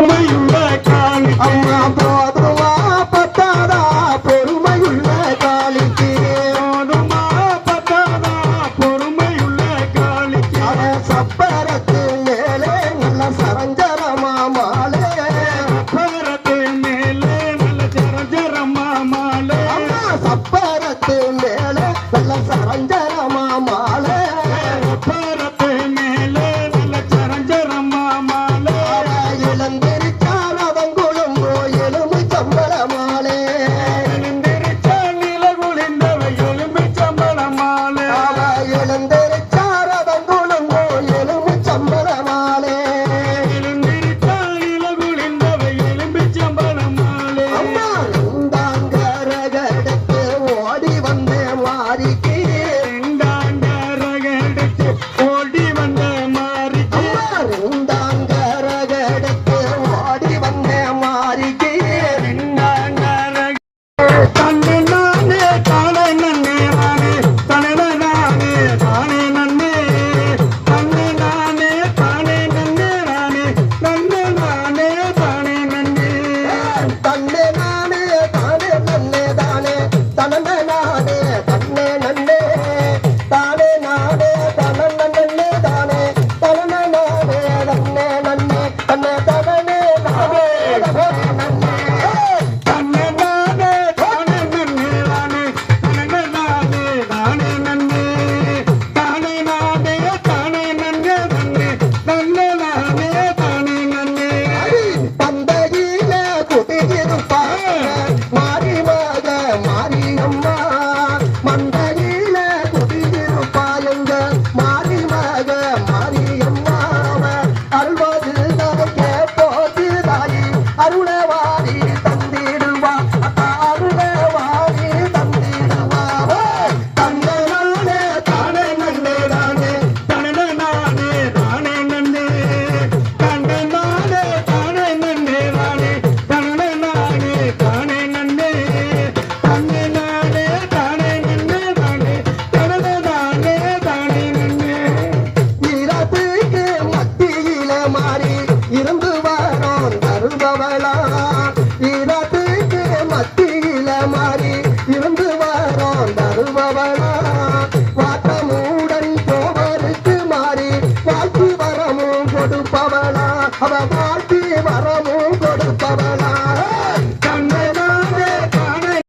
பொறுமையுள்ள காளி அம்மா போதுமா பத்தாதா பொறுமையுள்ள காளிக்கு போதுமா பத்தாதா பொறுமையுள்ள காளிக்கு அவ சப்பரத்து மேலே நல்ல சரஞ்சரமா மாலே சப்பரத்து மேலே நல்ல ஜரஜரமா மாலே அம்மா சப்பரத்து மேலே நல்ல சரஞ்சரமா மாலே சப்பரத்து மேலே நல்ல ஜரஜரமா மாலே இளந்திருச்சால் அவங்குளும் எலும்பு சம்பள மாலே எழுந்திருச்சால் நிலகுலிந்தவ எலும்பு சம்பள மாலே அவ இளந்திருச்சால் அவங்குளும் எலும்பு சம்பள மாலே எழுந்திருச்சால் நிலகுலிந்தவ எலும்பு சம்பள மாலே அம்மா இந்தாங்கரகடுத்து ஓடி வந்த மாறிக்கு ரெண்டாண்டரகடுத்து ஓடி வந்த மாறிக்கு அம்மா இந்தாங்கரகடுத்து ஓடி வந்த மாறிக்கு ரெண்டாண்டரக தன்னை நானே தானே நன்னே நானே தன்னை நானே தானே நன்னே தன்னை நானே தானே நன்னே நானே தன்னை நானே தானே நன்னே தன்னே நானே தானே நன்னே தானே தனனே நானே தன்னே நன்னே தானே நானே தனனே நன்னே தானே தனனே நானே தன்னே நன்னே தன்னே தனனே நானே தனனே நன்னே தன்னை நானே தானே நன்னே நானே தன்னை நானே தானே நன்னே தானே நானே தானே நன்னே நன்னே தன்னை நானே தானே நன்னே தந்தையில குடியிருப்பாங்க மாறி மக மாரியம்மா மந்தையில குடியிருப்பாயங்க மாறி மக மாரியம்மா அருள்வது நமக்கே போது தாயி அருளவாரி தந்திடுவா அருளவாரி தந்திடுவா தந்தை நானே தானே நன்னே தானே தன்னை நானே தானே நன்னே தன்னை நானே தானே நன்னே தானே தன்னை நானே தானே நன்னே தன்னை நானே தானே நன்னே தானே தன்னை நானே தானே நன்னே இரத்துக்கு மத்தியில மாறி இருந்து வரோம் தருபவளா இரத்துக்கு மத்தியில மாறி இருந்து வரோம் தருபவளா